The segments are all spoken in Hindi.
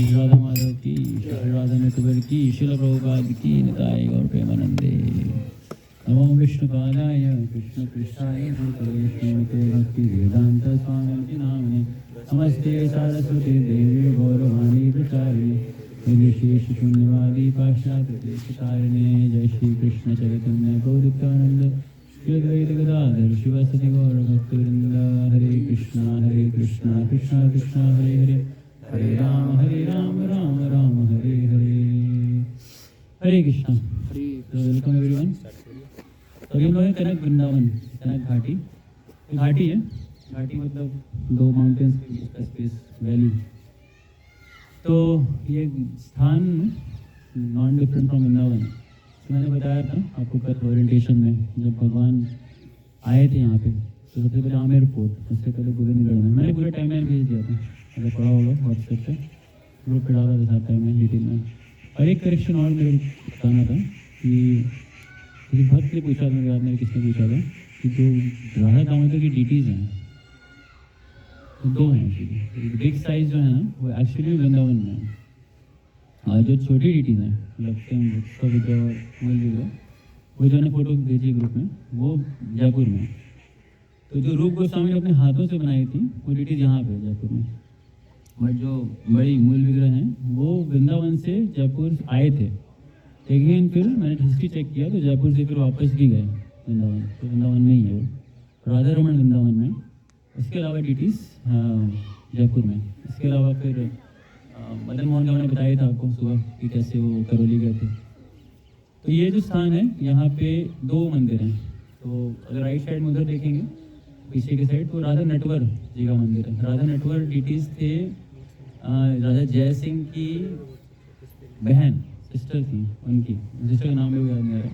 राधा माधव की, श्री राधा कुबर की, शिल प्रभुपाद की, निताय गौर प्रेमानंदे। नमो विष्णुपादाय कृष्ण कृष्णाय भूतले श्रीमते भक्ति वेदांत स्वामी नामिने नमस्ते सरस्वती देवी गौरवाणी प्रचारिणे निर्विशेष शून्यवादी पाश्चात्य देशतारिणे। जय श्री कृष्ण चैतन्य प्रभु नित्यानंद श्री अद्वैत गदाधर शिवसति गौर भक्तवृंद। हरे कृष्णा कृष्णा कृष्णा हरे हरे, हरे राम राम राम हरे हरे। हरे कृष्णा। Welcome everyone. तो हम लोग हैं कनक वृंदावन, कनक घाटी। घाटी है, घाटी मतलब दो माउंटेन्स के बीच का स्पेस, वैली। तो ये स्थान नॉन डिफरेंट फ्रॉम वृंदावन। मैंने बताया था आपको कल ओरिएंटेशन में, जब भगवान आए थे यहाँ पे तो सबसे पहले आमेर फोर्ट, उससे पहले गोविंदगढ़ में। मैंने पूरा टाइमलाइन भेज दिया था, अगर पढ़ा होगा व्हाट्सएप पे, ग्रुप पे डाला था टाइमलाइन डिटेल में। और एक करेक्शन और मेरे बताना था कि किसी भक्त ने पूछा था, मेरे याद नहीं किसने पूछा था, कि जो राधा दामोदर की डीटीज़ हैं तो दो हैं एक्चुअली। बिग साइज जो है ना वो एक्चुअली वृंदावन में है, और जो छोटी डीटीज़ हैं लगते हैं उसका विग्रह वो जो है फोटो भेजी ग्रुप में, वो जयपुर में। तो जो रूप गोस्वामी ने अपने हाथों से बनाई थी वो डीटीज़ यहाँ पे जयपुर में, और जो बड़ी मूल विग्रह हैं वो वृंदावन से जयपुर आए थे। लेकिन फिर मैंने हिस्ट्री चेक किया तो जयपुर से फिर वापस भी गए वृंदावन, तो वृंदावन में ही है वो, राधा रमन वृंदावन में। इसके अलावा डीटीज़ जयपुर में। इसके अलावा फिर मदन मोहन गाँव ने बताया था आपको सुबह कि कैसे वो करौली गए थे। तो ये जो स्थान है यहाँ पे दो मंदिर हैं। तो अगर राइट साइड में उधर देखेंगे पीछे की साइड, तो राधा नटवर जी का मंदिर है। राधा नटवर डीटीज़ थे राजा जय सिंह की बहन, सिस्टर थी उनकी, सिस्टर का नाम भी याद नहीं आ रहा।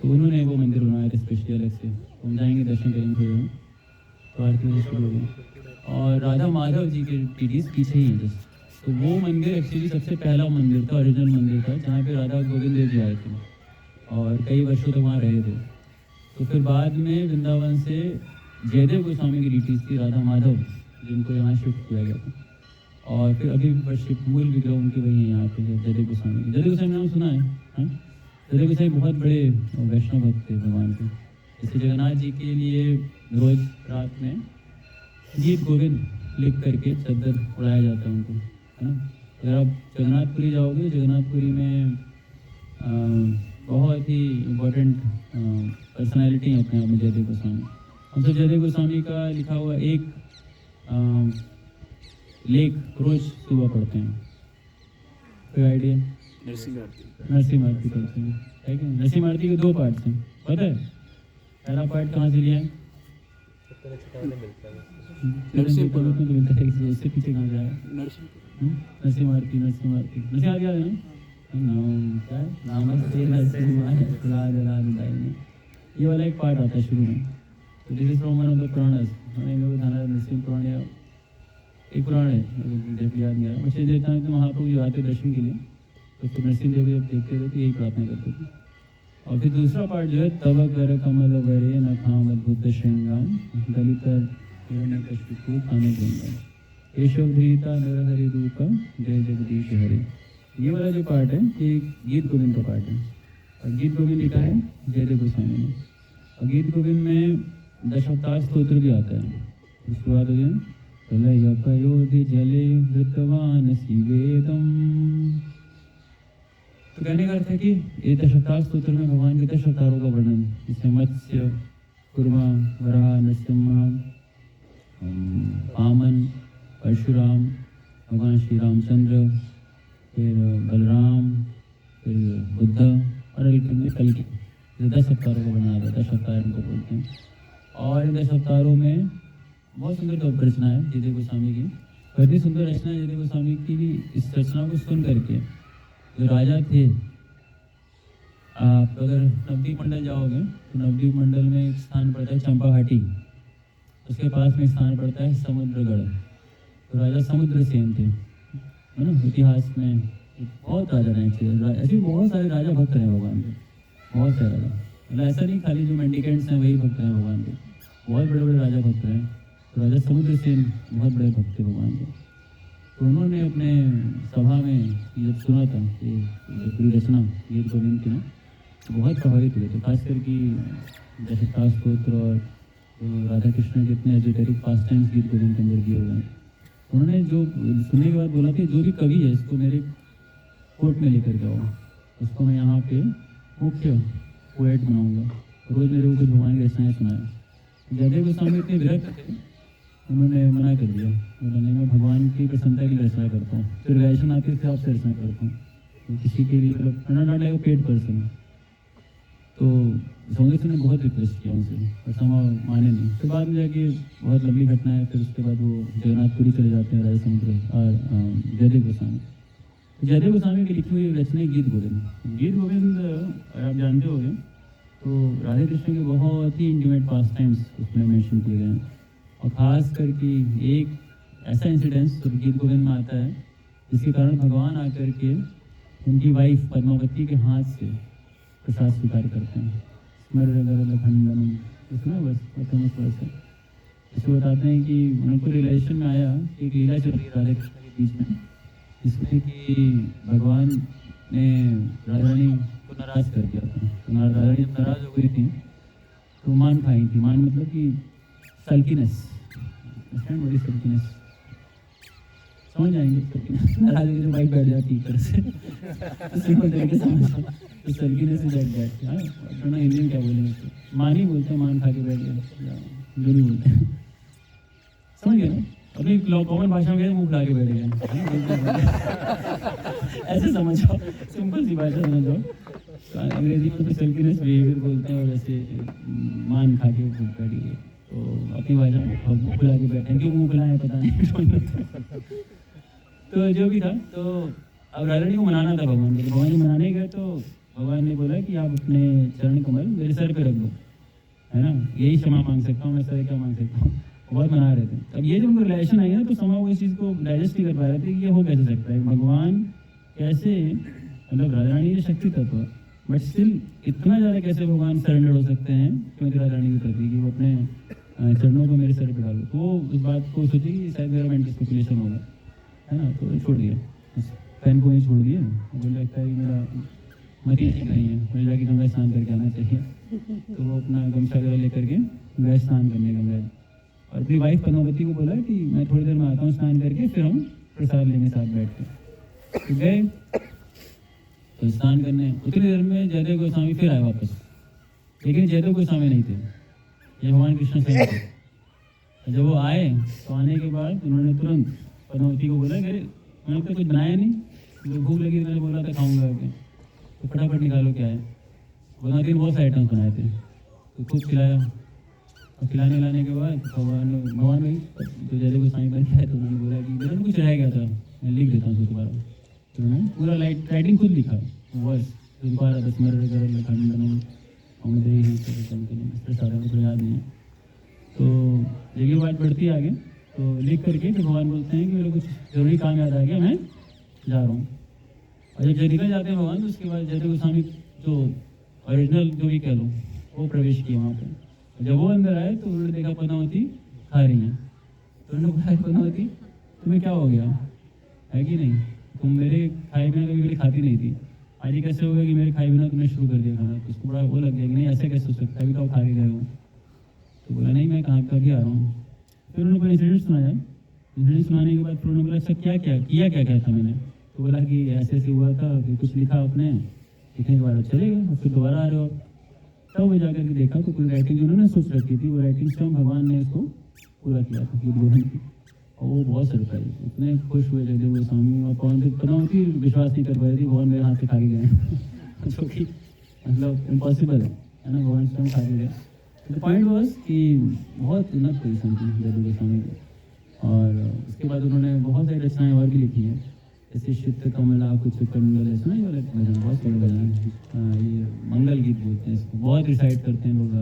तो उन्होंने वो मंदिर बनाया था स्पेशली अलग से। हम जाएंगे, दर्शन करेंगे फिर, तो आरती शुरू हो गई। और राधा माधव जी के डीटीज़ पीछे ही है जस्ट। तो वो मंदिर एक्चुअली सबसे पहला मंदिर था, ओरिजिनल मंदिर था, जहाँ पे राधा गोविंद देव जी आए थे और कई वर्षों तक वहाँ रहे थे। तो फिर बाद में वृंदावन से जयदेव गोस्वामी की डीटीज़ थी राधा माधव, जिनको यहाँ शिफ्ट किया गया था। और फिर अभी वर्षिप मूल विग्रह उनकी वही है यहाँ पे, जयदेव गोस्वामी की। जयदेव गोस्वामी नाम सुना है? हाँ, जयदेव गोस्वामी बहुत बड़े वैष्णव भक्त थे भगवान के। जैसे जगन्नाथ जी के लिए रोज रात में गीत गोविंद लिख करके चद्दर उड़ाया जाता है उनको, है ना। अगर आप जगन्नाथपुरी जाओगे, जगन्नाथपुरी में बहुत ही इम्पोर्टेंट पर्सनैलिटी है अपने आप में जयदेव गोस्वामी। हम सब जयदेव गोस्वामी का लिखा हुआ एक लेख रोज सुबह पढ़ते हैं। कोई आइडिया? नरसिंह आरती पढ़ते हैं, ठीक है। नरसिंह आरती के दो पार्ट्स हैं, पता है? पहला पार्ट कहाँ से लिया है? उससे पीछे कहाँ जाए? नरसिंह आरती याद है ना? नमस्ते नरसिंह, ये वाला एक पार्ट आता है शुरू में। तो this is from one of the Puranas. Narasimha Purana या एक पुराण है, जब याद नहीं आ रहा। बच्चे देता है तो महाप्रभु जो आते दर्शन के लिए, तो फिर नरसिंह देव जब देखते थे तो यही प्रार्थना करते थे। और फिर दूसरा पार्ट जो है, तव कर कमल वरे नखाम अद्भुत श्रृंगाम दलित हिरण्यकशिपु खानभृंगाम केशव धृता नरहरि रूप जय जगदीश हरे। ये वाला जो पार्ट है ये गीत गोविंद का पार्ट है, और गीत गोविंद लिखा है जयदेव गोस्वामी ने। और गीत गोविंद में दशावतार स्तोत्र भी आता है। उसके बाद प्रलय पयोधि जले धृतवान शिवेदम। तो कहने का अर्थ है कि ये दशावतार स्तोत्र में भगवान के 10 अवतारों का वर्णन, इसमें मत्स्य, कुर्मा, वराह, नरसिम्हा, वामन, परशुराम, भगवान श्री रामचंद्र, फिर बलराम, फिर बुद्ध और कल्कि, 10 अवतारों को बनाया था। 10 अवतार इनको बोलते हैं। और इन 10 अवतारों में बहुत सुंदर रचना है जयदेव गोस्वामी की। इतनी सुंदर रचना है जयदेव गोस्वामी की, इस रचना को सुन करके जो राजा थे, आप अगर नवद्वीप मंडल जाओगे तो नवद्वीप मंडल में एक स्थान पड़ता है चंपाहाटी, उसके पास में स्थान पड़ता है समुद्रगढ़। तो राजा समुद्रसेन थे, है ना। इतिहास में बहुत राजा रहे, ऐसे बहुत सारे राजा भक्त हैं भगवान के, बहुत सारे राजा। मतलब ऐसा नहीं खाली जो मेंडिकेंट्स हैं वही भक्त हैं भगवान के, बहुत बड़े बड़े राजा भक्त हैं। तो राजा समुद्रसेन बहुत बड़े भक्त थे भगवान के। तो उन्होंने अपने सभा में जब सुना था कि ये पूरी रचना गीत गोविंद की ना, तो बहुत प्रभावित हुए थे, खासकर कि जैसे ताश स्तोत्र और राधा कृष्ण के इतने एजोटेरिक पास टाइम्स गीत गोविंद के अंदर दिए हुए हैं। उन्होंने जो सुनने के बाद बोला कि जो भी कवि है इसको मेरे कोर्ट में लेकर के आओ, उसको मैं यहाँ पे मुख्य पोएट बनाऊंगा, रोज मेरे को कुछ भगवान की रचनाएं सुनाए। जयदेव गोस्वामी इतने विरक्त थे, उन्होंने मना कर दिया, बोला नहीं, मैं भगवान की प्रसन्नता के लिए रचना करता हूँ, फिर वैष्णव आते थे आपसे रचना करता हूँ, तो किसी के लिए मतलब not like a paid person. तो सोंगेश ने बहुत रिक्वेस्ट किया उनसे, और समा माने नहीं। फिर बाद में जाके बहुत लंबी घटना है, फिर उसके बाद वो जगन्नाथपुरी चले जाते हैं राजा समुद्र और जयदेव गोस्वामी। जयदेव गोस्वामी की लिखी हुई रचना गीत गोविंद। गीत गोविंद आप जानते होंगे तो राधे कृष्ण के बहुत ही इंटीमेट पास टाइम्स उसमें मेंशन किए गए हैं, और ख़ास करके एक ऐसा इंसिडेंस जो गीत गोविंद में आता है जिसके कारण भगवान आकर के उनकी वाइफ पद्मावती के हाथ से प्रसाद स्वीकार करते हैं। स्मरण इसमें बस फेमस वर्ष है। इसको बताते हैं कि उनको रिलेशन में आया कि एक लीला चल रही है राधे कृष्ण के बीच में, जिसमें कि भगवान ने राधा रानी को नाराज कर दिया था। तो राधा रानी जब नाराज हो गई थी तो मान खाई थी। मान मतलब कि सल्कीनेस, बड़ी सल्कीनेस, समझ जाएंगे सल्कीनेस। नाराज होकर जब बाइक बैठ जाती है तरह से सिंपल तरीके से समझ, तो सल्कीनेस इज लाइक दैट। हाँ, अपना इंडियन क्या बोलेंगे उसको, मान ही बोलते हैं, मान खा के बैठ गया, जो भी बोलते हैं, समझ गए ना। अपनी कॉमन भाषा में मुंह फुला के बैठ गए, ऐसे समझो, सिंपल सी भाषा समझो। अंग्रेजी में तो सल्कीनेस बिहेवियर बोलते हैं, और ऐसे मान खा के बैठ गए, तो अपनी भाषा में मुंह फुला के बैठे, क्यों मुंह फुलाए पता नहीं। तो जो भी था, तो अब राधा रानी को मनाना था भगवान को। भगवान जी मनाने गए तो भगवान ने बोला कि आप अपने चरण कमल मेरे सर पे रख दो, है ना, यही क्षमा मांग सकता हूँ मैं, सर क्या मांग सकता हूँ। बहुत मना रहे थे। अब ये जब रिलेशन आई ना, तो समा वो इस चीज़ को डाइजेस्ट नहीं कर पा रहे थे कि ये हो कैसे सकता है, भगवान कैसे, मतलब राधा रानी ये शक्ति तत्व है, बट स्टिल इतना ज़्यादा कैसे भगवान सरेंडर हो सकते हैं क्योंकि राधा रानी के प्रति, कि वो अपने चरणों को मेरे सर पे डालो। तो वो उस बात को सोची कि शायद मेरा मेंटल स्पेकुलेशन होगा, है ना, तो छोड़ दिया, फैन को ही छोड़ दिया। मुझे लगता है कि मेरा मती ठीक नहीं है, मुझे जाके गंगा स्नान करके आना चाहिए। तो वो अपना गमछा वगैरह लेकर के गंगा स्नान करने गंगा, और अपनी वाइफ पद्मावती को बोला कि मैं थोड़ी देर में आता हूँ स्नान करके, फिर हम प्रसाद लेंगे साथ बैठ के। तो गए तो स्नान करने, उतनी देर में जयदेव गोस्वामी फिर आए वापस, लेकिन जयदेव गोस्वामी नहीं थे, ये भगवान कृष्ण से थे। जब वो आए तो आने के बाद उन्होंने तुरंत पद्मावती को बोला कि मैंने तो कुछ बनाया नहीं, मुझे भूख लगी, मैंने बोला था खाऊंगा आके, तो फटाफट निकालो क्या है। पद्मावती ने बहुत सारे आइटम्स बनाए थे, तो खूब खिलाया, और खिलाने लाने के बाद भगवान भाई तो जयदेव गोस्वामी बन गया, तो उन्होंने बोला कि मेरा कुछ रह गया था, मैं लिख देता हूँ दोबारा। तो उन्होंने पूरा राइटिंग खुद लिखा, वर्स स्मरण खंडनम अमदेही सारा कुछ याद नहीं है। तो देखिए बात बढ़ती है आगे, तो लिख करके फिर भगवान बोलते हैं कि मेरे कुछ जरूरी काम याद आ गया, मैं जा रहा हूँ। और जब निकल जाते हैं भगवान, तो उसके बाद जयदेव गोस्वामी जो ओरिजिनल जो भी कह लो, वो प्रवेश किया वहाँ पे। जब वो अंदर आए तो उन्होंने देखा पद्मावती खा रही हैं, तो उन्होंने बोला पद्मावती तुम्हें क्या हो गया है कि नहीं, तुम मेरे खाए बिना कभी मेरी खाती नहीं थी, आज ये कैसे हो गया कि मेरे खाए बिना तुमने शुरू कर दिया खाना। तो उसको बड़ा वो लग गया कि नहीं ऐसे कैसे हो सकता है, अभी तो आप खा के गए हो। तो बोला नहीं मैं कहाँ कभी आ रहा हूँ। फिर उन्होंने कोई इंसिडेंट सुनाया, इंसिडेंट सुनाने के बाद फिर उन्होंने बोला अच्छा क्या क्या था मैंने। तो बोला कि ऐसे ऐसे हुआ था, फिर कुछ लिखा आपने, लिखने के बाद चले गए, फिर दोबारा आ रहे हो। तब वो जाकर के देखा तो कोई राइटिंग उन्होंने सोच रखी थी, वो राइटिंग स्वयं भगवान ने उसको पूरा किया था गीत गोविंद की। और वो बहुत सरप्राइज, इतने खुश हुए जयदेव गोस्वामी, और पद्मावती विश्वास नहीं कर पाई थी भगवान मेरे हाथ से खा के गए जो कि मतलब इम्पॉसिबल है ना, भगवान स्वयं खा के गए। तो पॉइंट वॉज कि बहुत उन्नत पोजिशन थी जयदेव गोस्वामी की। और उसके बाद उन्होंने बहुत सारी रचनाएँ और भी लिखी हैं, जैसे चित्त कमला कुछ कंडल, सुना ये वाला भजन, बहुत सारे भजन हैं, ये मंगल गीत बोलते हैं इसको, बहुत रिसाइट करते हैं लोग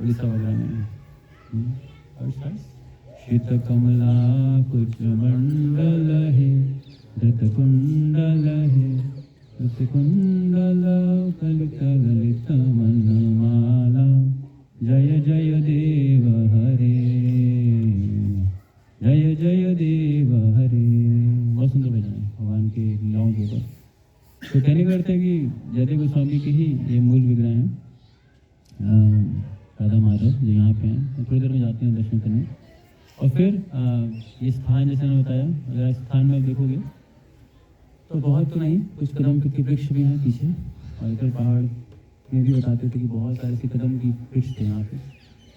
उड़ीसा वगैरह में। चित्त कमला कुछ मंडल है, धृत कुंडल है, धृत कुंडल कलित ललित मनमाला, जय जय देव हरे, जय जय देव भगवान के लीलाओं के ऊपर। तो कहने का अर्थ है कि जयदेव गोस्वामी के ही ये मूल विग्रह हैं, राधा माधव जो यहाँ पे हैं। थोड़ी देर में जाते हैं दर्शन करने। और फिर ये स्थान जैसे मैंने बताया, अगर इस स्थान में आप देखोगे तो बहुत तो नहीं, कुछ कदम के वृक्ष भी हैं पीछे, और इधर पहाड़ में भी बताते थे कि बहुत सारे ऐसे कदम की वृक्ष थे यहाँ पे।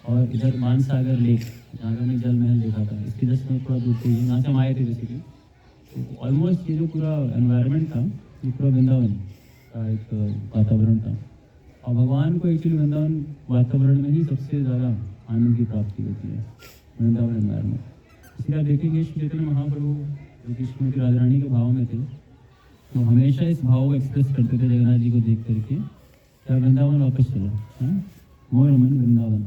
और इधर मानसागर लेक, जहाँ पे हमने जल महल देखा था, इसके जस्ट में थोड़ा दूर पे यहाँ से हम आए थे बेसिकली। तो ऑलमोस्ट ये जो पूरा एनवायरनमेंट था, ये पूरा वृंदावन का एक वातावरण था। और भगवान को एक्चुअली वृंदावन वातावरण में ही सबसे ज़्यादा आनंद की प्राप्ति होती है, वृंदावन एनवायरनमेंट। इसलिए आप देखेंगे श्री चैतन्य महाप्रभु जो कि श्रीमती राधा रानी के भाव में थे, तो हमेशा इस भाव को एक्सप्रेस करते थे जगन्नाथ जी को देख करके, क्या वृंदावन वापस चलो, मोर मन Vrindavan,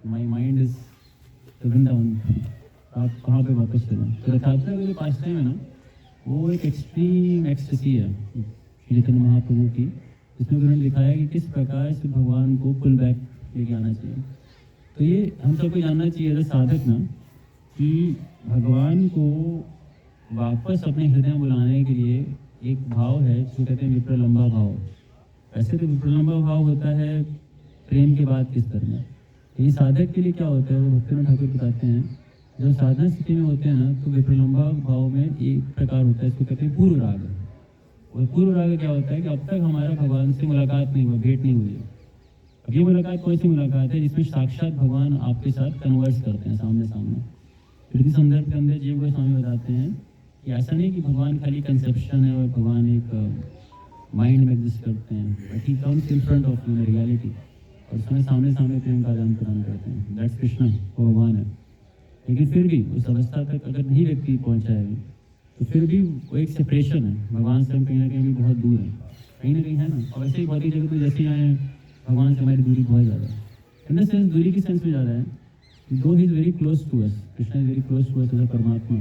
my mind is Vrindavan, आप कहाँ पे वापस चलो। तो रथयात्रा का जो पास टाइम है ना, वो एक एक्सट्रीम एक्सटेसी है श्री चैतन्य महाप्रभु की, जिसमें उन्होंने दिखाया कि किस प्रकार से भगवान को पुल बैक लेके आना चाहिए। तो ये हम सबको जानना चाहिए एज साधक ना, कि भगवान को वापस अपने हृदय में बुलाने के लिए एक भाव है जिसको कहते हैं विप्रलंबा भाव। वैसे तो विप्रलंबा भाव होता है प्रेम के बाद किस तरह में, ये साधक के लिए क्या होता है, वो भक्ति में ठाकुर बताते हैं, जब साधना स्थिति में होते हैं ना, तो विप्रलंबा भाव में एक प्रकार होता है, इसको कहते हैं पूर्व राग। और पूर्व राग क्या होता है कि अब तक हमारा भगवान से मुलाकात नहीं हुआ, भेंट नहीं हुई है। अब ये मुलाकात कौन सी मुलाकात है, जिसमें साक्षात भगवान आपके साथ कन्वर्स करते हैं सामने सामने। फिर इस संदर्भ के अंदर जीव गोस्वामी बताते हैं कि ऐसा नहीं कि भगवान खाली कंसेप्शन है और भगवान एक माइंड में एग्जिस्ट करते हैं, but he comes in front of you in reality, और उसमें सामने सामने प्रेम का आदान प्रदान करते हैं। दैट्स कृष्णा, वो भगवान है। लेकिन फिर भी उस अवस्था तक अगर नहीं व्यक्ति पहुँचा है, तो फिर भी वो एक सेपरेशन है, भगवान से हम कहीं ना कहीं भी बहुत दूर है, कहीं ना कहीं है ना। और वैसे ही भौतिक जगत में जैसे आए हैं, भगवान से हमारी दूरी बहुत ज़्यादा है। इन द सेंस दूरी की सेंस में ज़्यादा है, दो ही is very close to us, Krishna is very close to us as a परमात्मा,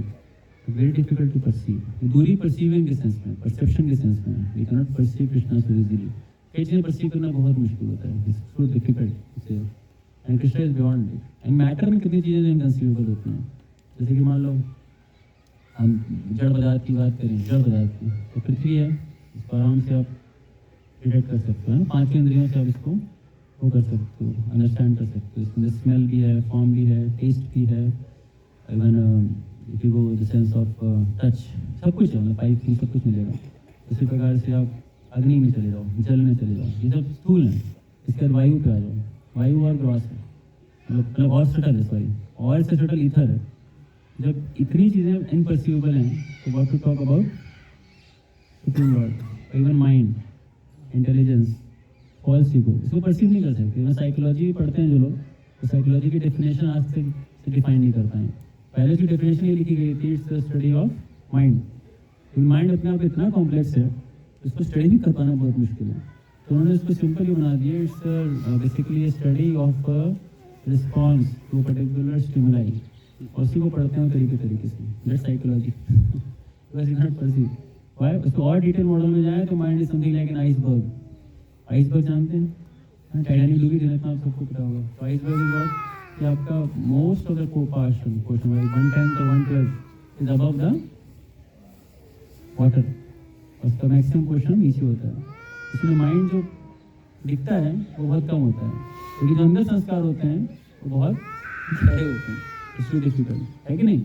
वेरी डिफिकल्ट टू परसीव। दूरी परसीविंग के सेंस में, परसेप्शन के सेंस में, we can not perceive Krishna so easily. कई चीज़ें परसीव करना बहुत मुश्किल होता है, it's so difficult. And Krishna is beyond it. And matter में कितनी चीज़ें इनकंसीवेबल होती हैं, जैसे कि मान लो हम जड़ पदार्थ की बात करें, जड़ पदार्थ की, तो पृथ्वी है, इसको आराम से आप डिटेक्ट कर सकते हो, 5 इंद्रियों से आप इसको वो कर सकते हो, अंडरस्टैंड कर सकते हो। इसमें स्मेल भी है, फॉर्म भी है, टेस्ट भी है, even if you go the sense of touch, सब कुछ है, मतलब पाइप की सब कुछ मिलेगा। इसी प्रकार से आप अग्नि में चले जाओ, जल में चले जाओ, ये सब स्थूल हैं। इसके बाद वायु पे आ जाओ, वायु और ग्रॉस है, मतलब और सटल है, सॉरी और से सटल ईथर है। जब इतनी चीज़ें इनपर्सीवेबल हैं, तो what to talk about supreme lord, even mind, intelligence, false ego, इसको परसीव नहीं कर सकते। मैं साइकोलॉजी पढ़ते हैं जो लोग, तो साइकोलॉजी की डेफिनेशन आज तक से डिफाइन नहीं कर पाए। पहले की डेफिनेशन ये लिखी गई थी, it's the study of mind. Mind अपने आप इतना कॉम्प्लेक्स है, इसको स्टडी भी कर पाना बहुत मुश्किल है। तो उन्होंने इसको सिंपल ही बना दिया, it's basically study of response to particular stimuli, और उसी को पढ़ते हैं तरीके से। दैट्स साइकोलॉजी, बस इट नॉट परसीव। वाई उसको और डिटेल मॉडल में जाए तो mind is something like an iceberg. Iceberg जानते हैं, टाइटैनिक डूबी थी ना, इतना आप सबको पता होगा। तो आइसबर्ग इज व्हाट, कि आपका मोस्ट ऑफ द पोर्शन 1/10 और 1/12 इज अबव द वाटर, उसका मैक्सिमम पोर्शन नीचे होता है। इसलिए माइंड जो दिखता है वो बहुत कम होता है, लेकिन जो अंदर संस्कार होते हैं वो बहुत बड़े होते हैं। इट्स वेरी डिफिकल्ट, है कि नहीं।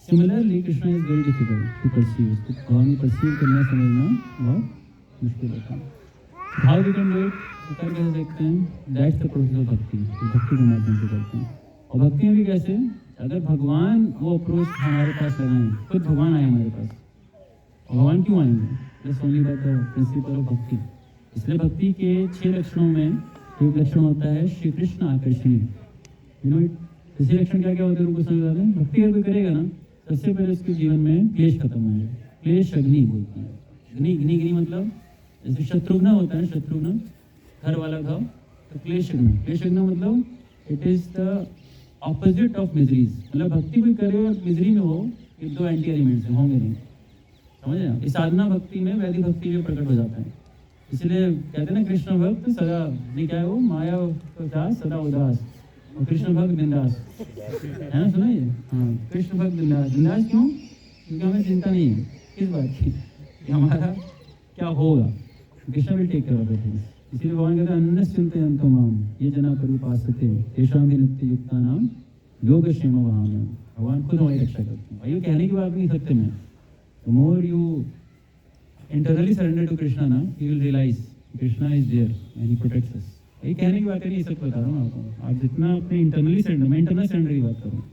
Similarly Krishna is very difficult to perceive, उसको भगवान को परसीव करना, समझना बहुत मुश्किल होता है। How we can do it, कर कैसे देखते हैं, दैट्स द प्रोसेस ऑफ भक्ति, भक्ति के माध्यम से करते हैं। और भक्ति में भी कैसे, अगर भगवान वो अप्रोच हमारे पास लगाएं, खुद भगवान आए हमारे पास, भगवान क्यों आएंगे, just only by the principle of भक्ति। इसलिए भक्ति के 6 लक्षणों में एक लक्षण होता है श्री कृष्ण आकर्षणी। यू नो इट, इसी लक्षण क्या क्या होते हैं उनको समझ आते हैं। भक्ति अगर कोई करेगा ना, सबसे पहले उसके जीवन में क्लेश खत्म होंगे। क्लेश अग्नि बोलती है, अग्नि मतलब जैसे शत्रुघ्न होता है, शत्रुघ्न घर वाला घाव, तो क्लेशघ्न मतलब it is the opposite of miseries. मतलब भक्ति कोई करे और मिजरी में हो, ये 2 एंटी एलिमेंट्स होंगे नहीं, समझ रहे। इस साधना भक्ति में, वैदिक भक्ति में प्रकट हो जाता है। इसलिए कहते हैं ना, कृष्ण भक्त सदा, ये क्या है वो, माया उदास सदा उदास, और कृष्ण भक्त बिंदास, है ना, सुना ये। हाँ, कृष्ण भक्त बिंदास। बिंदास क्यों, क्योंकि हमें चिंता नहीं है किस बात की, कि हमारा क्या होगा। Krishna will take care of it. इसीलिए भगवान कहते हैं अन्नश्चिंते अंतमाम ये जना परिपासते तेषां भी नित्य युक्ता नाम योगक्षेम वहाम। भगवान खुद हमारी रक्षा करते हैं। और ये कहने की बात नहीं सत्य में, the more you internally surrender to Krishna ना, you will realise Krishna is there and he protects us. ये कहने की बात नहीं, सच बता रहा हूँ आपको। आप जितना अपने इंटरनली सरेंडर, मैं इंटरनल सरेंडर की बात करूँ,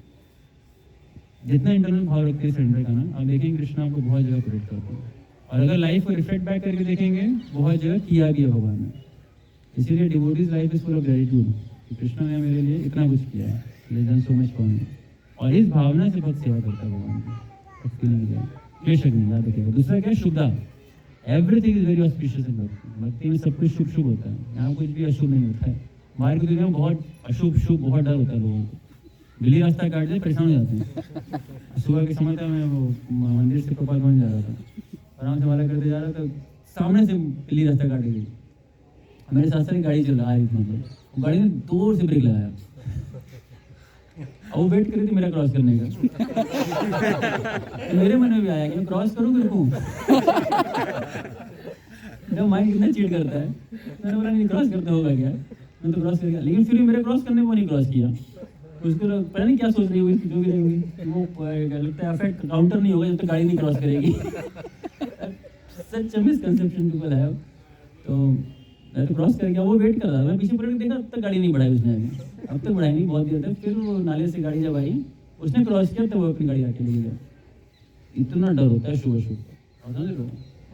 जितना इंटरनल भाव रखते हैं सरेंडर का ना, आप देखेंगे कृष्णा आपको बहुत जगह प्रोटेक्ट करते हैं। और अगर लाइफ को रिफ्लेक्ट बैक करके देखेंगे, बहुत जगह किया भी है भगवान ने। इसीलिए devotees life is full of gratitude कि कृष्णा ने मेरे लिए इतना कुछ किया है, लेकिन सो मच फॉर मी। और इस भावना से बहुत सेवा करता है भगवान की, उसके लिए क्लेशक नहीं याद रखिएगा। दूसरा क्या है, शुद्धा। एवरीथिंग इज वेरी ऑस्पिशियस इन भक्ति। भक्ति में सब कुछ शुभ शुभ होता है, यहाँ कुछ भी अशुभ नहीं होता है। बाहर की दुनिया में बहुत अशुभ शुभ बहुत डर होता है लोगों को। बिल्ली रास्ता काट दे परेशान हो जाते हैं। सुबह के समय था, मैं वो मंदिर से कपाल पहुँच जा रहा था, आराम से माला करते जा रहा था, सामने से बिल्ली रास्ता काट गई। मेरे साथ साथ गाड़ी चल रहा है, मतलब गाड़ी ने जोर से ब्रेक लगाया और वो वेट कर रही थी मेरा क्रॉस करने का। तो मेरे मन में भी आया कि मैं क्रॉस करूँ कि रुकूं। मेरा माइंड कितना चीट करता है। मैंने बोला नहीं, क्रॉस करते होगा क्या, मैं तो क्रॉस कर गया। लेकिन फिर भी मेरे क्रॉस करने को नहीं क्रॉस किया। तो उसको पता नहीं क्या सोच रही हुई, जो भी रही हुई, वो लगता है अफेक्ट काउंटर नहीं होगा जब तक गाड़ी नहीं क्रॉस करेगी। सच मिसकंसेप्शन पीपल है। तो मैं तो क्रॉस कर गया, वो वेट कर रहा था, मैं पीछे पलट देखा, अब तक गाड़ी नहीं बढ़ाई उसने। अब तक बढ़ाई नहीं, बहुत देर तक। फिर वो नाले से गाड़ी जब आई, उसने क्रॉस किया, तब वो अपनी गाड़ी आके ले गया। इतना डर होता है शुभ शुभ,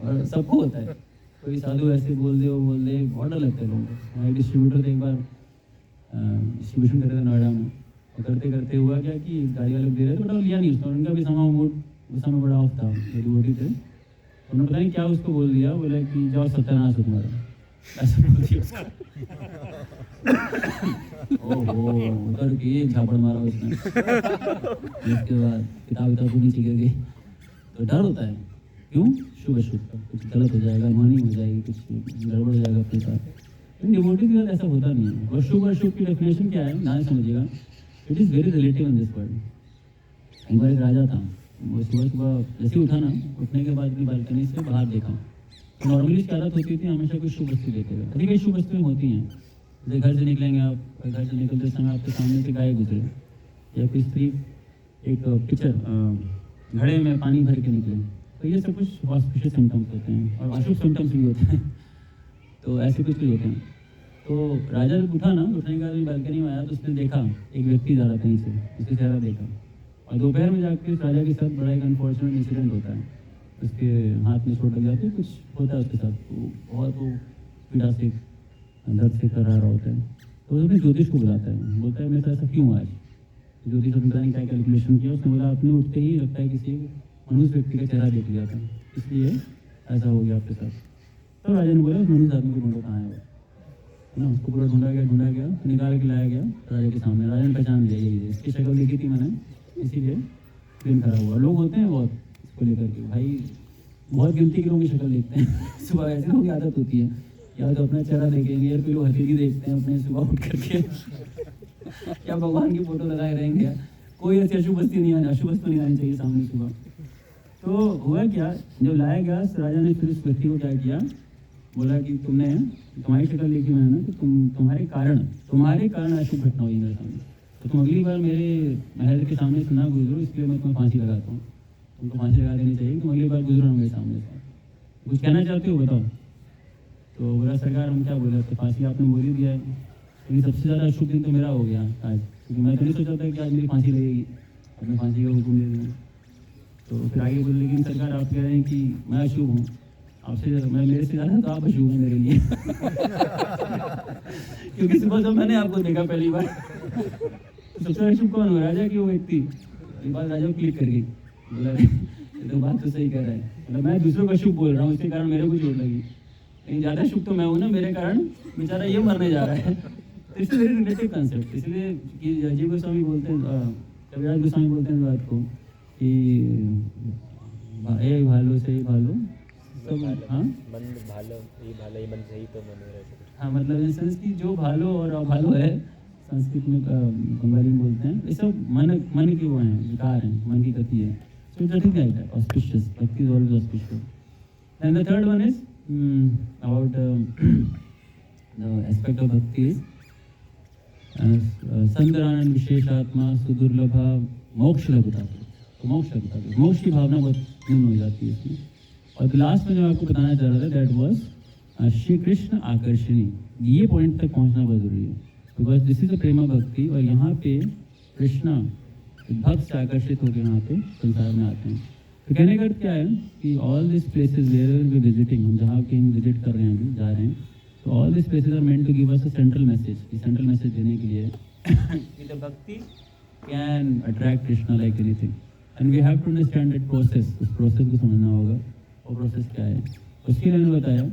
और सबको होता है। कोई साधु ऐसे बोल दे, वो बोल दे, बहुत डर लगता है लोगों को। हमारे डिस्ट्रीब्यूटर थे, एक बार डिस्ट्रीब्यूशन कर रहे थे नोएडा में, और करते करते हुआ क्या कि गाड़ी वाले दे रहे थे, बट वो लिया नहीं उसने। उनका भी समय मूड उस समय बड़ा ऑफ था, डिवोटी थे। उन्होंने पता नहीं क्या उसको बोल दिया, बोला कि जाओ सत्यानाश हो तुम्हारा, ऐसा बोल दिया उसको। ओहो, उधर के एक झापड़ मारा उसने। इसके बाद किताब को नीचे गिर गई। तो डर होता है, क्यों? शुभ शुभ, कुछ गलत हो जाएगा, हानि हो जाएगी, कुछ गड़बड़ हो जाएगा अपने साथ। डिवोटी के साथ ऐसा होता नहीं है। और शुभ और शुभ की डेफिनेशन क्या है, ना समझिएगा, it is very relative in this world. एक बार एक राजा था, वो सुबह सुबह जैसे उठा ना, उठने के बाद अपनी बालकनी से बाहर देखा, तो नॉर्मली इसकी आदत होती थी हमेशा कोई शुभ वस्तु देते हुए। कभी कई शुभ वस्तुएं होती हैं, जैसे घर से निकलेंगे आप, घर से निकलते समय आपके सामने से गाय गुजरे, या कोई स्त्री एक पिक्चर घड़े में पानी भर के निकले, तो ये सब कुछ ऑस्पिशियस सिम्टम्स होते हैं, और अशुभ सिम्टम्स भी होते हैं। तो ऐसे कुछ होते हैं। तो राजा जब उठा ना, उठने के बाद बालकनी में आया, तो उसने देखा एक व्यक्ति जा रहा कहीं से, उसके चेहरा देखा। और दोपहर में जाकर उस राजा के साथ बड़ा एक अनफॉर्चुनेट इंसिडेंट होता है, उसके हाथ में चोट लग जाती है, कुछ होता है उसके साथ। तो बहुत वो पीड़ा से, दर्द से कर रहा होता है। तो उसने ज्योतिष को बुलाता है, बोलता है मेरे साथ ऐसा क्यों आज। ज्योतिष ने पता नहीं क्या कैलकुलेशन किया, उसने बोला अपने उठते ही लगता है किसी मनुष्य व्यक्ति का चेहरा देख लिया था, इसलिए ऐसा हो गया आपके साथ। तो राजा ने बोला उस मनुष्य आदमी को ढूंढो, कहाँ है वो ना। उसको पूरा ढूंढा गया, निकाल के लाया गया राजा के सामने। राजा ने पहचान लिया, यही है, इसकी शक्ल देखी थी मैंने, इसीलिए प्रेम खड़ा हुआ। लोग होते हैं बहुत इसको लेकर के, भाई बहुत गिनती के लोगों की शक्ल देखते हैं। सुबह ऐसे लोगों की आदत होती है, या तो अपना चेहरा देखेंगे, या फिर लोग हथेली देखते हैं अपने सुबह उठ करके। क्या भगवान की फोटो लगाए रहेंगे, कोई ऐसी अशुभ वस्तु नहीं आनी चाहिए सामने सुबह। तो हुआ क्या, जब लाया गया राजा ने फिर उस व्यक्ति को क्या किया, बोला कि तुम्हारी शक्ल देखी मैंने, तो तुम्हारे कारण अशुभ घटना हुई मेरे सामने, तो तुम अगली बार मेरे महल के सामने से ना गुजरो, इसलिए मैं तुम्हें फांसी लगाता हूँ। तुमको फांसी लगा देनी चाहिए, तुम अगली बार गुजरो ना मेरे सामने से। कुछ कहना चाहते हो बताओ। तो बोला सरकार हम क्या बोले, तो फांसी आपने बोल ही दिया है, लेकिन सबसे ज़्यादा अशुभ दिन तो मेरा हो गया आज, क्योंकि मैं तो नहीं सोचा था कि आज मेरी फांसी लगेगी, अपने फांसी का हुक्म दे दिया। तो फिर आगे बोले लेकिन सरकार आप कह रहे हैं कि मैं अशुभ हूँ, आपसे मैं मेरे से ज़्यादा तो आप अशुभ हैं मेरे लिए। क्योंकि सुबह जब मैंने आपको देखा पहली बार, तो सबसे अशुभ कौन हो, राजा की वो व्यक्ति। ये बात राजा को क्लिक कर गई, बोला तो बात तो सही कह रहा है, मतलब मैं दूसरों को शुभ बोल रहा हूँ, इसके कारण मेरे को चोट लगी, लेकिन ज़्यादा शुभ तो मैं हूँ ना, मेरे कारण बेचारा ये मरने जा रहा है। तो इससे वेरी रिलेटिव कंसेप्ट। इसलिए कि राजीव गोस्वामी बोलते हैं, कविराज गोस्वामी बोलते हैं बात को कि ए भालो से भालो सब, हाँ मन भालो ये भालो ये मन सही तो मन रहे। हाँ, मतलब इन सेंस की जो भालो और अभालो है, संस्कृत में बंगाली में बोलते हैं, ये सब मन की वो हैं, विकार हैं, मन की गति है। So it's nothing like that, auspicious. Bhakti is always auspicious. And the third one is about the aspect of bhakti is संतरानंद विशेषात्मा सुदुर्लभा मोक्ष लभता। तो मोक्ष की भावना बहुत पूर्ण हो जाती है इसमें। और लास्ट में जो आपको बताना चाह रहा था दैट वाज श्री कृष्ण आकर्षणी। ये पॉइंट तक पहुंचना बहुत जरूरी है, बिकॉज दिस इज अ प्रेमा भक्ति। और यहाँ पे कृष्णा भक्त से आकर्षित होकर यहाँ पे संसार में आते हैं। तो कहने का अर्थ क्या है कि all this places where we visiting, हम जहाँ के विजिट कर रहे हैं अभी जा रहे हैं, तो all this places are meant to give us a central message. ये सेंट्रल मैसेज देने के लिए कि the bhakti can attract Krishna like anything, and we have to understand that process. उस प्रोसेस को समझना होगा। वो प्रोसेस क्या है उसके लिए मैंने बताया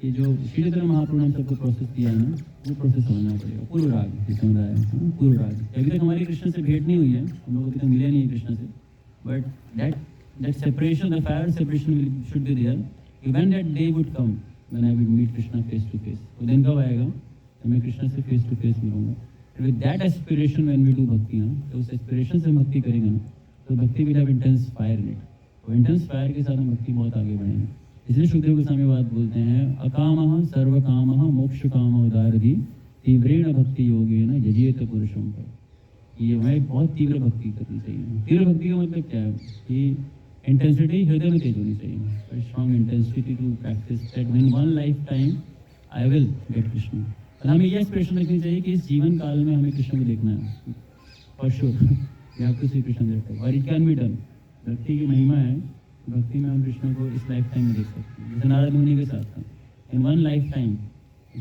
कि जो श्री चैतन्य महाप्रभु ने हम सबको प्रोसेस दिया है ना, वो प्रोसेस समझना पड़ेगा। पूर्व राग समझ आया है, पूर्व राग। अभी तक हमारी कृष्ण से भेंट नहीं हुई है, हम लोग अभी तक मिले नहीं है कृष्ण से, but that separation, the fire separation should be there. When that day would come, when I would meet Krishna face to face. तो दिन कब आएगा तो मैं कृष्ण से फेस टू फेस मिलूंगा। With that aspiration when we do bhakti ना, तो उस aspiration से भक्ति करेंगे ना, तो भक्ति will have intense fire in it। तो intense fire के साथ हम भक्ति बहुत आगे बढ़ेंगे। इसलिए सुखदेव गोस्वामी बात बोलते हैं, अकामः सर्वकामः मोक्षकामः उदारधि तीव्रेण भक्ति योगेन यजेत पुरुषं। ये हमें बहुत तीव्र भक्ति करनी चाहिए। तीव्र भक्ति का मतलब क्या है कि इंटेंसिटी हृदय में तेज होनी चाहिए। Very strong intensity to practice that in one lifetime I will get Krishna. और हमें ये एक्सप्रेशन रखनी चाहिए कि इस जीवन काल में हमें कृष्ण को देखना है for sure. We have to see Krishna देखते और इट कैन बी डन। भक्ति की महिमा है, भक्ति में हम कृष्ण को इस लाइफ टाइम में देख सकते हैं। जैसे नारद मुनि के साथ था, इन one life time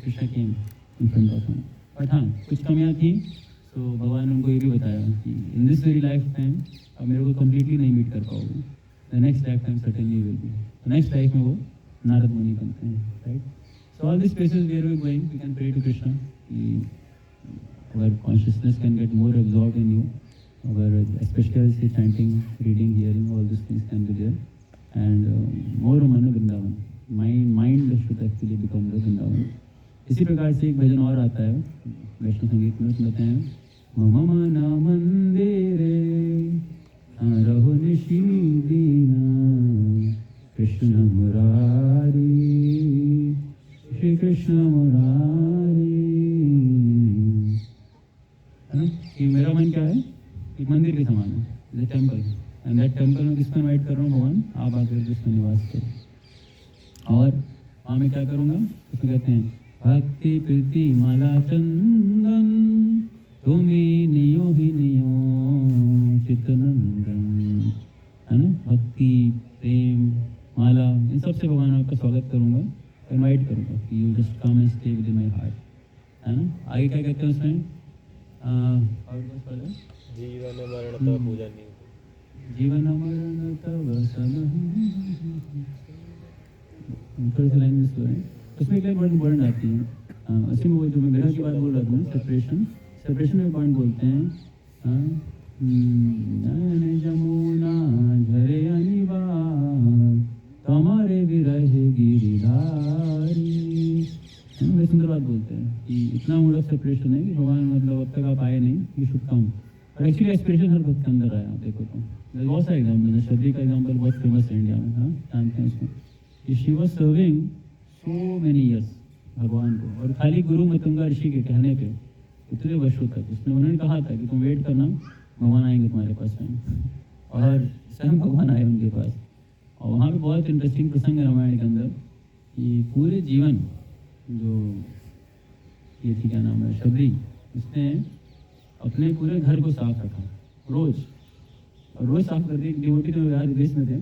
Krishna came in front of him. But हाँ, कुछ कमियाँ थी, तो भगवान ने उनको ये भी बताया कि in this very lifetime अब मेरे को कम्प्लीटली नहीं मीट कर पाओगे, the next lifetime certainly will be. तो नेक्स्ट लाइफ में वो नारद मुनि बनते हैं, right. So all this places where we going we can pray to Krishna कि our consciousness can get more absorbed in you, our specially chanting, reading, hearing, all this things can be there, and more मन Vrindavan, mind should actually become the Vrindavan. इसी प्रकार से एक भजन और आता है वैष्णव संगीत में, सुनते हैं, मम मन मंदिरे रहो निशीदीना कृष्ण मुरारी, श्री कृष्ण मुरारी। है ना कि मेरा मन क्या है, एक मंदिर के समान है, टेम्पल, एंड दैट टेम्पल में किसको इन्वाइट कर रहा हूँ, भगवान आप आकर कृष्ण निवास करें। और वहाँ मैं क्या करूँगा, उसमें कहते हैं, भक्ति प्रीति माला चंदन तुम्हें नियो ही नियो चित्तनंदन। है ना, भक्ति प्रेम माला इन सब से भगवान आपका स्वागत करूंगा, इनवाइट करूंगा कि you just come and stay with my heart. है ना, आगे क्या कहते हैं उसमें, जीवन मरण तव पूजनीय, जीवन मरण तव समहि। थोड़ी सी लाइन मिस हो रही है उसमें, एक वर्ड आती है ऐसे में, वो जो मैं विरह की बात बोल रहा था, सेपरेशन में पॉइंट बोलते हैं, नयन जमुना झरे अनिवार तुम्हारे विरह गिरिधारी। बड़ी सुंदर बात बोलते हैं कि इतना मूड ऑफ सेपरेशन है कि भगवान मतलब अब तक आप आए नहीं, यू शुड कम। और एक्चुअली एस्पिरेशन हर भक्त के अंदर आया, देखो तो बहुत सा एग्जाम्पल है, शबरी का एग्जाम्पल बहुत फेमस है इंडिया में। हाँ, जानते हैं उसको कि she was serving so many years भगवान को, और खाली गुरु मतुंगा ऋषि के कहने पे इतने वर्षों तक उसने उन्होंने कहा था कि तुम वेट करना, भगवान आएंगे तुम्हारे पास में, और स्वयं भगवान आए उनके पास। और वहाँ पे बहुत इंटरेस्टिंग प्रसंग है रामायण के अंदर कि पूरे जीवन जो ये थी क्या नाम है शबरी, उसने अपने पूरे घर को साफ रखा रोज साफ करके। एक डिवोटी तो यार विदेश में थे,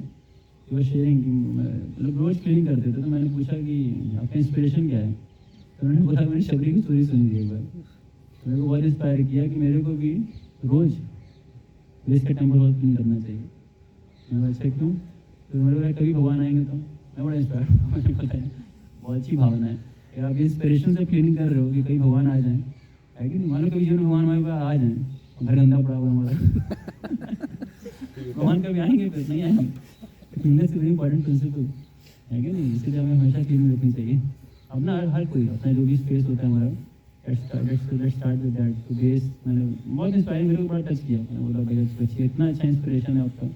वो शेयरिंग की मतलब रोज क्लीनिंग करते थे। तो मैंने पूछा कि आपका इंस्पिरेशन क्या है, तो उन्होंने बोला मैंने शबरी की स्टोरी सुनी थी एक बार, तो मेरे को बहुत इंस्पायर किया कि मेरे को भी रोज देश का टेम्पल हॉल क्लीन करना चाहिए। मैं अच्छा क्यों, तो मेरे को कभी भगवान आएंगे तो मैं बड़ा इंस्पायर मुझे पता है, बहुत अच्छी भावना है कि आप इंस्पिरेशन से क्लीनिंग कर रहे हो कि कहीं भगवान आ जाएँ, है कि नहीं। मानो कभी जीवन भगवान हमारे पास आ जाए, घर गंदा पड़ा हुआ हमारा भगवान कभी आएंगे, फिर नहीं आएंगे। Cleanness is very important principle, है कि नहीं। इसलिए हमें हमेशा क्लीन रखनी चाहिए अपना, हर कोई अपना जो भी स्पेस होता है हमारा। Let's start with that. तो बेस मैंने बहुत इंस्पायरिंग, मेरे को बड़ा टच किया। मैंने बोला भाई अच्छी, इतना अच्छा इंस्पिरेशन है आपका,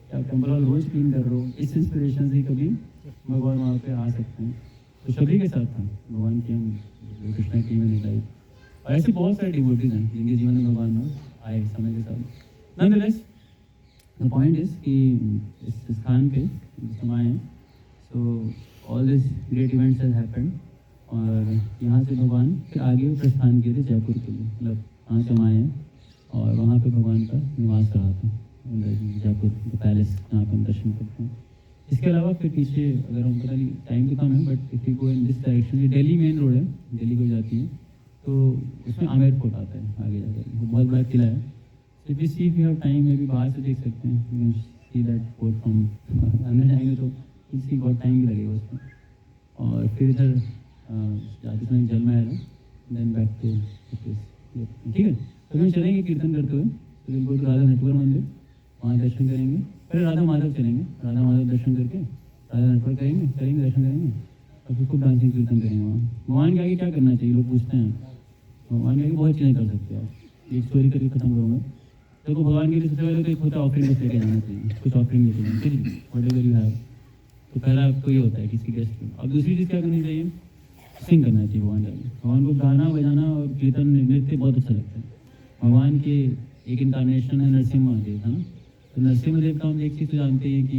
आप टेम्पल हॉल रोज क्लीन कर रहे हो, इस इंस्पिरेशन से कभी भगवान वहाँ पे आ सकते हैं। तो सभी के साथ था भगवान की, हम कृष्णा की मैंने लाइफ, और ऐसे बहुत सारे डिवोटीज हैं जिनके जीवन में भगवान में आए समय के साथ। नॉनदलेस द पॉइंट इज कि इस स्थान पे हम आए हैं, सो all this great events has happened, और यहाँ से भगवान फिर आगे प्रस्थान किए थे जयपुर के लिए, मतलब वहाँ से हम आए हैं और वहाँ पे भगवान का निवास रहा था जयपुर पैलेस, जहाँ पर हम दर्शन करते हैं। इसके अलावा फिर पीछे अगर हम, पता नहीं टाइम तो कम है, but if you go in this direction, ये दिल्ली मेन रोड है, दिल्ली को जाती है, तो उसमें आमेर फोर्ट आता है आगे जाकर, बहुत बड़ा किला है। So if you see, if you have time, maybe बाहर से देख सकते हैं, you can see that fort from, अंदर जाएंगे तो किसी बहुत टाइम भी लगेगा उसमें। और फिर इधर जाते समय जल महल है, देन बैक टू, ठीक है। तो हम चलेंगे कीर्तन करते हुए, तो will go to Radha Natwar Mandir, वहाँ दर्शन करेंगे, फिर राधा माधव चलेंगे, राधा माधव दर्शन करके राधा नटवर करेंगे दर्शन करेंगे, और फिर खूब डांसिंग कीर्तन करेंगे वहाँ। भगवान के आगे क्या करना चाहिए, लोग पूछते हैं, भगवान के आगे बहुत चीज़ें कर सकते हो आप। एक स्टोरी करके खत्म करूँगा। देखो, भगवान के लिए सबसे पहले तो एक होता है ऑफरिंग बस लेके जाना चाहिए, कुछ ऑफरिंग लेके जाना चाहिए, वट एवर यू हैव। तो पहला तो ये होता है किसी गेस्ट को। अब दूसरी चीज़ क्या करनी चाहिए, सिंग करना चाहिए भगवान के आगे। भगवान को गाना बजाना और कीर्तन नृत्य बहुत अच्छा लगता है। भगवान के एक इनकारनेशन है नरसिम्हा देव, है ना। तो नरसिम्हा देव का हम एक चीज़ तो जानते हैं कि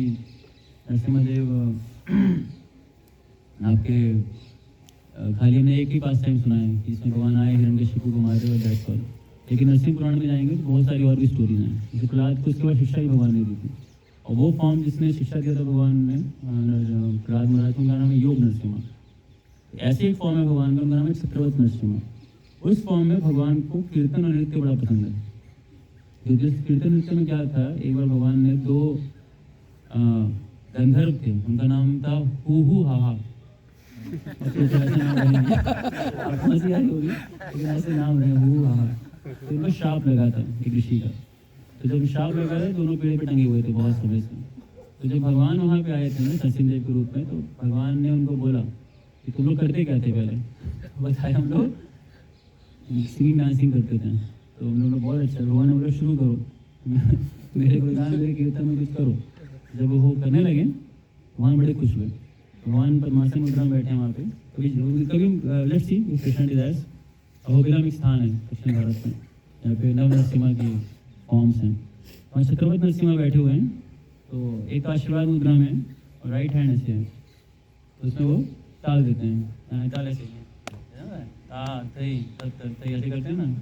नरसिम्हा देव आपके खाली हमने एक ही पास टाइम सुना है कि इसमें भगवान आए हिरण्यकशिपु को मारे और दैट्स ऑल। लेकिन नरसिंह पुराण में जाएंगे तो बहुत सारी और भी स्टोरीज हैं। जैसे प्रहलाद को उसके बाद शिक्षा भी भगवान ने दी थी, और वो फॉर्म जिसने शिक्षा दिया था भगवान ने प्रहलाद महाराज को, उनका नाम है योग नरसिम्हा। ऐसे एक फॉर्म है भगवान का, उनका नाम है चक्रवर्ती नरसिम्हा। उस फॉर्म में भगवान को कीर्तन और नृत्य बड़ा पसंद है। क्योंकि इस कीर्तन नृत्य में क्या था, एक बार भगवान ने दो गंधर्व थे, उनका नाम था हू हा हा। ऐसे नाम रहेंगे, आपको हंसी आ रही होगी, लेकिन ऐसे नाम रहे हू हा हा। तो उनको श्राप लगा था एक ऋषि का। तो जब श्राप लगा था, दोनों पेड़ पे टंगे हुए थे बहुत समय से। तो जब भगवान वहाँ पे आए थे ना नरसिंह के रूप में, तो भगवान ने उनको बोला कि तुम लोग करते क्या थे पहले। बताया हम लोग सिंगिंग डांसिंग करते थे। तो हम लोग बहुत अच्छा, भगवान ने बोला शुरू करो, मेरे गुणगान मेरे कीर्तन में कुछ करो। जब वो करने लगे, भगवान बड़े खुश हुए। भगवान पद्मासन मुद्रा में बैठे हैं वहाँ पे। कभी let's see Krishna desires, Ahobilam एक स्थान है दक्षिण भारत में, यहाँ पे नव नरसिम्हा की फॉर्म्स हैं। वहाँ चक्रवर्ती नरसिम्हा बैठे हुए हैं। तो एक आशीर्वाद मुद्रा में और राइट हैंड ऐसे है, तो उसमें वो ताल देते हैं, ताल ऐसे ऐसे करते हैं ना,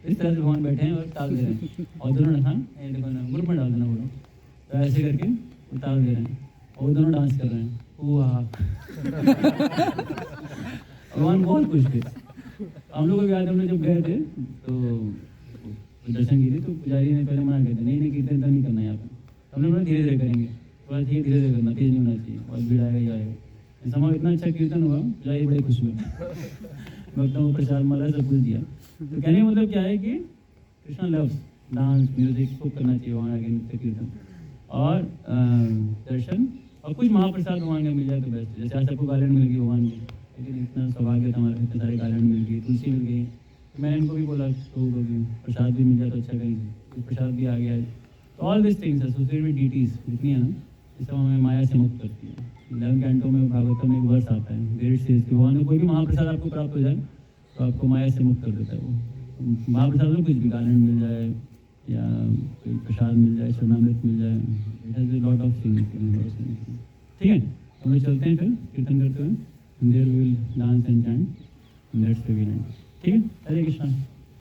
इस तरह से भगवान बैठे हैं और ताल दे रहे हैं। और दोनों देखो ना, ग्रुप में डाल देना बोलो, तो ऐसे करके वो ताल दे रहे हैं और दोनों डांस कर रहे हैं। भगवान बहुत खुश थे। हम लोग को याद, हमने जब गए थे तो दर्शन किए थे, तो पुजारी ने पहले मना किया था, नहीं कीर्तन नहीं करना यहाँ पे। हमने बोला धीरे धीरे करेंगे, थोड़ा धीरे धीरे करना, तेज नहीं होना चाहिए, और भीड़ आएगा ही आएगा। समय इतना अच्छा कीर्तन हुआ, पुजारी बड़े खुश हुए। भक्तों को प्रसाद माला सब कुछ दिया। तो कहने का मतलब क्या है कि कृष्णा लव्स डांस म्यूजिक खूब करना चाहिए वहाँ आगे, नृत्य कीर्तन और दर्शन, और कुछ महाप्रसाद भगवान का मिल जाए तो बेस्ट। जैसे आज सबको गार्डन मिल गई भगवान की, लेकिन इतना सौभाग्य था हमारे, इतने सारे गार्डन मिल गई, तुलसी मिल गई। मैं इनको भी बोला तो प्रसाद भी मिल जाए तो अच्छा कहीं, प्रसाद भी आ गया है। तो all this things associated with deities जितनी है ना, ये सब हमें माया से मुक्त करती है। 11 कैंटों में भागवतम में एक वर्ष आता है, देर से भगवान को कोई भी महाप्रसाद आपको प्राप्त हो जाए तो आपको माया से मुक्त कर देता है वो। महाप्रसाद में कुछ भी गार्डन मिल जाए या कोई प्रसाद मिल जाए, शरणामृत मिल जाए, it has a lot of things. ठीक है, हम लोग चलते हैं फिर कीर्तन करते हुए, there we will dance and chant, let's begin. ठीक है, हरे कृष्णा।